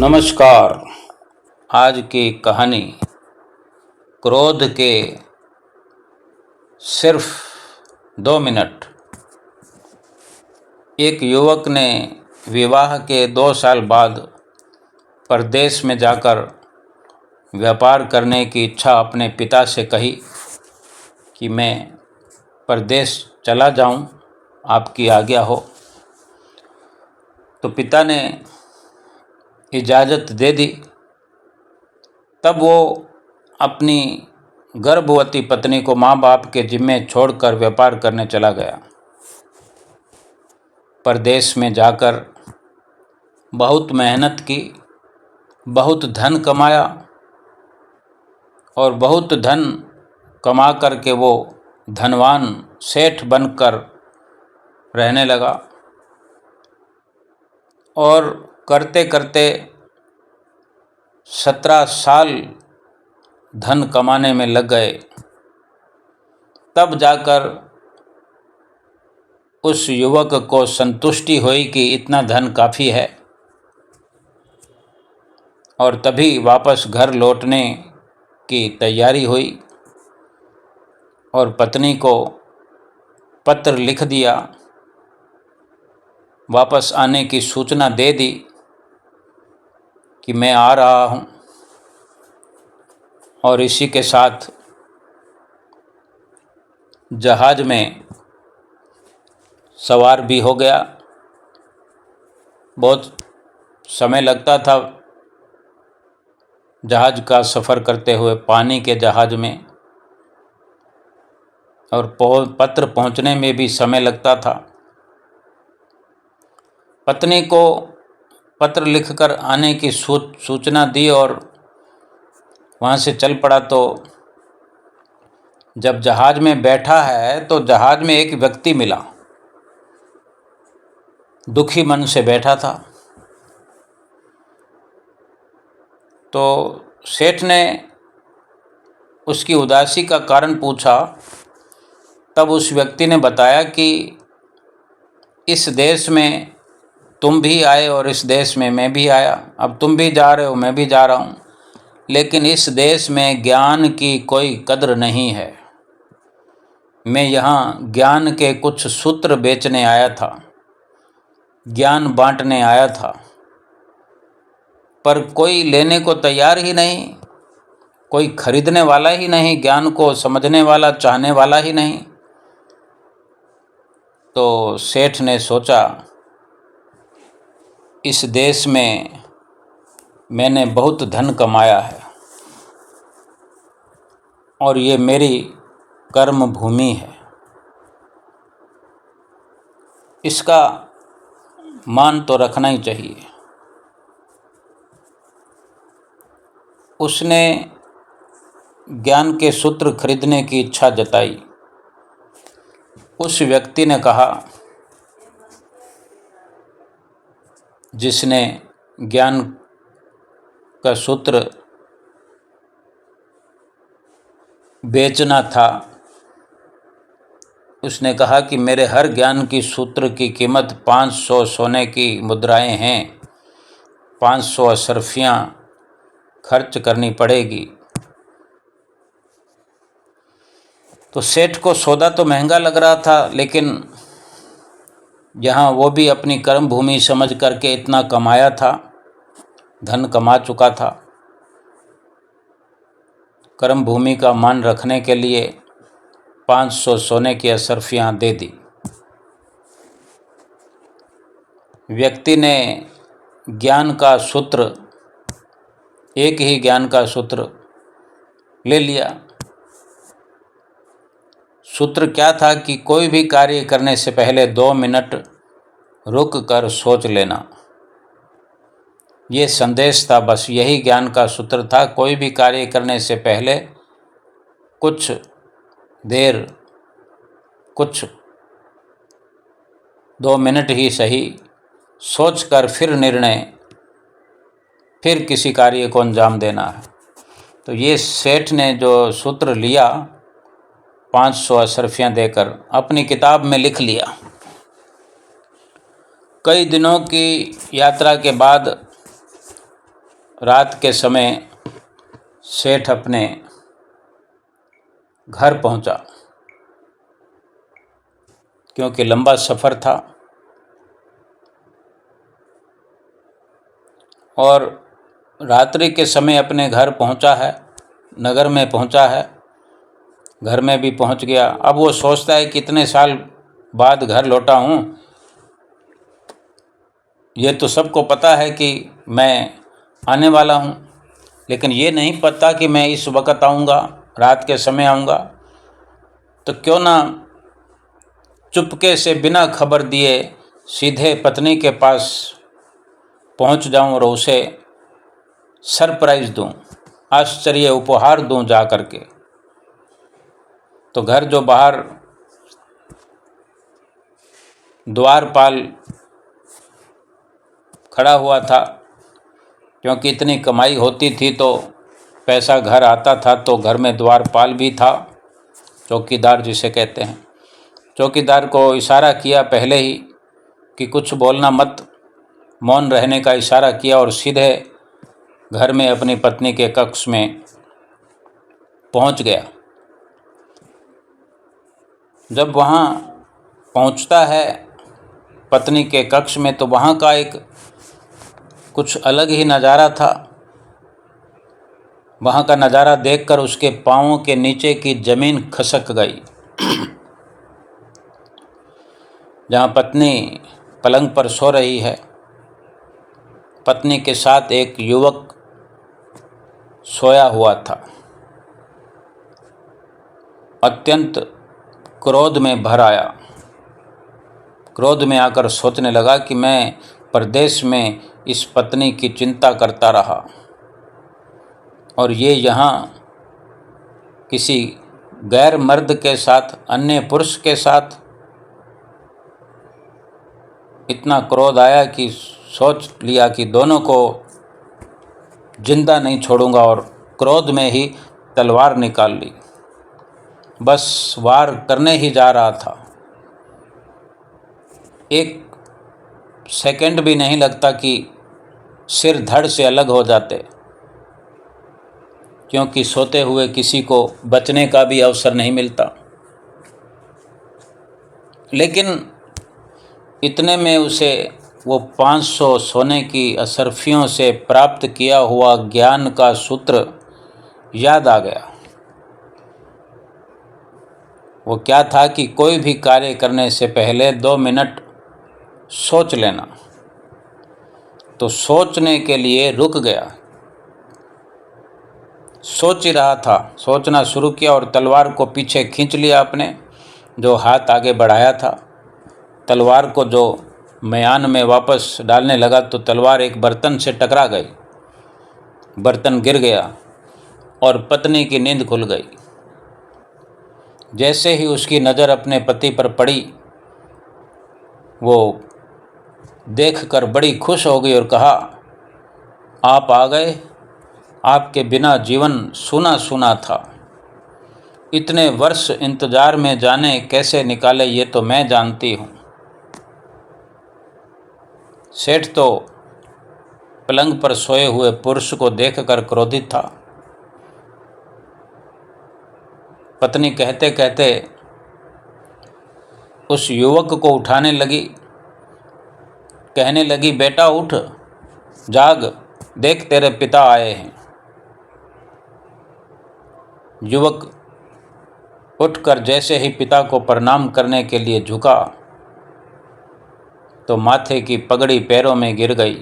नमस्कार। आज की कहानी क्रोध के सिर्फ 2 मिनट। एक युवक ने विवाह के 2 साल बाद परदेश में जाकर व्यापार करने की इच्छा अपने पिता से कही कि मैं परदेश चला जाऊं, आपकी आज्ञा हो। तो पिता ने इजाज़त दे दी। तब वो अपनी गर्भवती पत्नी को माँ बाप के जिम्मे छोड़कर व्यापार करने चला गया। परदेश में जाकर बहुत मेहनत की, बहुत धन कमाया और बहुत धन कमा करके वो धनवान सेठ बनकर रहने लगा और करते करते 17 साल धन कमाने में लग गए। तब जाकर उस युवक को संतुष्टि हुई कि इतना धन काफ़ी है, और तभी वापस घर लौटने की तैयारी हुई और पत्नी को पत्र लिख दिया, वापस आने की सूचना दे दी कि मैं आ रहा हूँ। और इसी के साथ जहाज़ में सवार भी हो गया। बहुत समय लगता था जहाज़ का सफ़र करते हुए, पानी के जहाज़ में, और पत्र पहुंचने में भी समय लगता था। पत्नी को पत्र लिखकर आने की सूचना दी और वहाँ से चल पड़ा। तो जब जहाज़ में बैठा है तो जहाज़ में एक व्यक्ति मिला, दुखी मन से बैठा था। तो सेठ ने उसकी उदासी का कारण पूछा। तब उस व्यक्ति ने बताया कि इस देश में तुम भी आए और इस देश में मैं भी आया। अब तुम भी जा रहे हो, मैं भी जा रहा हूँ, लेकिन इस देश में ज्ञान की कोई कद्र नहीं है। मैं यहाँ ज्ञान के कुछ सूत्र बेचने आया था, ज्ञान बांटने आया था, पर कोई लेने को तैयार ही नहीं, कोई खरीदने वाला ही नहीं, ज्ञान को समझने वाला, चाहने वाला ही नहीं। तो सेठ ने सोचा, इस देश में मैंने बहुत धन कमाया है और ये मेरी कर्म भूमि है, इसका मान तो रखना ही चाहिए। उसने ज्ञान के सूत्र खरीदने की इच्छा जताई। उस व्यक्ति ने कहा, जिसने ज्ञान का सूत्र बेचना था, उसने कहा कि मेरे हर ज्ञान की सूत्र की कीमत 500 सोने की मुद्राएं हैं, 500 अशर्फियाँ खर्च करनी पड़ेगी। तो सेठ को सौदा तो महंगा लग रहा था, लेकिन यहाँ वो भी अपनी कर्म भूमि समझ करके इतना कमाया था, धन कमा चुका था। कर्म भूमि का मान रखने के लिए 500 सोने की अशर्फियाँ दे दी। व्यक्ति ने ज्ञान का सूत्र, एक ही ज्ञान का सूत्र ले लिया। सूत्र क्या था कि कोई भी कार्य करने से पहले 2 मिनट रुक कर सोच लेना। ये संदेश था, बस यही ज्ञान का सूत्र था। कोई भी कार्य करने से पहले कुछ देर, कुछ 2 मिनट ही सही, सोचकर फिर किसी कार्य को अंजाम देना है। तो ये सेठ ने जो सूत्र लिया, 500 अशर्फियाँ देकर, अपनी किताब में लिख लिया। कई दिनों की यात्रा के बाद रात के समय सेठ अपने घर पहुंचा, क्योंकि लंबा सफ़र था और रात्रि के समय अपने घर पहुंचा है, नगर में पहुंचा है, घर में भी पहुंच गया। अब वो सोचता है कि इतने साल बाद घर लौटा हूँ, ये तो सबको पता है कि मैं आने वाला हूँ, लेकिन ये नहीं पता कि मैं इस वक्त आऊँगा, रात के समय आऊँगा। तो क्यों ना चुपके से बिना खबर दिए सीधे पत्नी के पास पहुँच जाऊँ और उसे सरप्राइज़ दूँ, आश्चर्य उपहार दूँ जा कर के। तो घर जो बाहर द्वारपाल खड़ा हुआ था, क्योंकि इतनी कमाई होती थी तो पैसा घर आता था, तो घर में द्वारपाल भी था, चौकीदार जिसे कहते हैं। चौकीदार को इशारा किया पहले ही कि कुछ बोलना मत, मौन रहने का इशारा किया और सीधे घर में अपनी पत्नी के कक्ष में पहुंच गया। जब वहां पहुंचता है पत्नी के कक्ष में, तो वहां का एक कुछ अलग ही नज़ारा था। वहां का नज़ारा देखकर उसके पाँवों के नीचे की ज़मीन खसक गई। जहां पत्नी पलंग पर सो रही है, पत्नी के साथ एक युवक सोया हुआ था। अत्यंत क्रोध में भर आया। क्रोध में आकर सोचने लगा कि मैं परदेश में इस पत्नी की चिंता करता रहा और ये यहाँ किसी गैर मर्द के साथ, अन्य पुरुष के साथ। इतना क्रोध आया कि सोच लिया कि दोनों को जिंदा नहीं छोड़ूंगा, और क्रोध में ही तलवार निकाल ली। बस वार करने ही जा रहा था। एक सेकंड भी नहीं लगता कि सिर धड़ से अलग हो जाते, क्योंकि सोते हुए किसी को बचने का भी अवसर नहीं मिलता। लेकिन इतने में उसे वो 500 सोने की अशर्फियों से प्राप्त किया हुआ ज्ञान का सूत्र याद आ गया। वो क्या था कि कोई भी कार्य करने से पहले 2 मिनट सोच लेना। तो सोचने के लिए रुक गया, सोच ही रहा था, सोचना शुरू किया और तलवार को पीछे खींच लिया अपने, जो हाथ आगे बढ़ाया था। तलवार को जो म्यान में वापस डालने लगा तो तलवार एक बर्तन से टकरा गई, बर्तन गिर गया और पत्नी की नींद खुल गई। जैसे ही उसकी नज़र अपने पति पर पड़ी, वो देखकर बड़ी खुश हो गई और कहा, आप आ गए, आपके बिना जीवन सूना सूना था। इतने वर्ष इंतजार में जाने कैसे निकाले ये तो मैं जानती हूँ। सेठ तो पलंग पर सोए हुए पुरुष को देखकर क्रोधित था। पत्नी कहते कहते उस युवक को उठाने लगी, कहने लगी, बेटा उठ, जाग, देख तेरे पिता आए हैं। युवक उठकर जैसे ही पिता को प्रणाम करने के लिए झुका तो माथे की पगड़ी पैरों में गिर गई,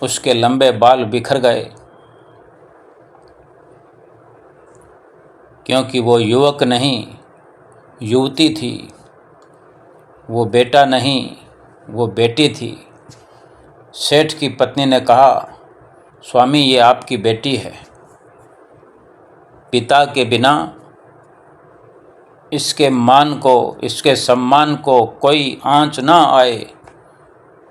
उसके लंबे बाल बिखर गए, क्योंकि वो युवक नहीं, युवती थी। वो बेटा नहीं, वो बेटी थी। सेठ की पत्नी ने कहा, स्वामी ये आपकी बेटी है। पिता के बिना इसके मान को, इसके सम्मान को कोई आंच ना आए,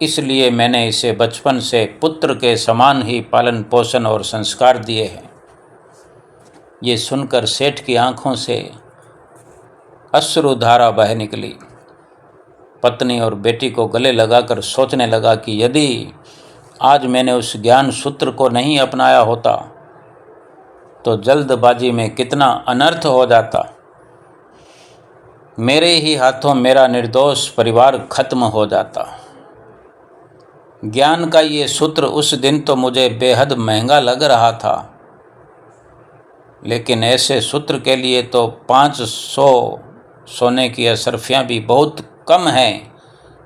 इसलिए मैंने इसे बचपन से पुत्र के समान ही पालन पोषण और संस्कार दिए हैं। ये सुनकर सेठ की आंखों से अश्रुधारा बह निकली। पत्नी और बेटी को गले लगाकर सोचने लगा कि यदि आज मैंने उस ज्ञान सूत्र को नहीं अपनाया होता तो जल्दबाजी में कितना अनर्थ हो जाता। मेरे ही हाथों मेरा निर्दोष परिवार खत्म हो जाता। ज्ञान का ये सूत्र उस दिन तो मुझे बेहद महंगा लग रहा था, लेकिन ऐसे सूत्र के लिए तो 500 सोने की अशर्फियाँ भी बहुत कम हैं।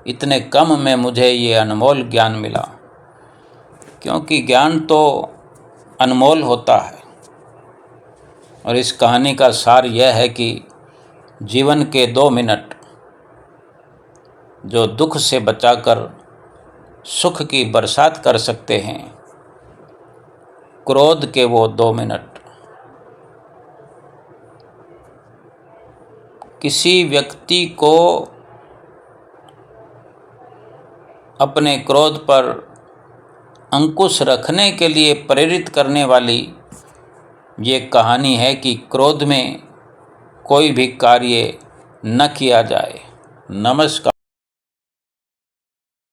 इतने कम में मुझे ये अनमोल ज्ञान मिला, क्योंकि ज्ञान तो अनमोल होता है। और इस कहानी का सार यह है कि जीवन के 2 मिनट जो दुख से बचाकर सुख की बरसात कर सकते हैं, क्रोध के वो 2 मिनट किसी व्यक्ति को अपने क्रोध पर अंकुश रखने के लिए प्रेरित करने वाली ये कहानी है कि क्रोध में कोई भी कार्य न किया जाए। नमस्कार।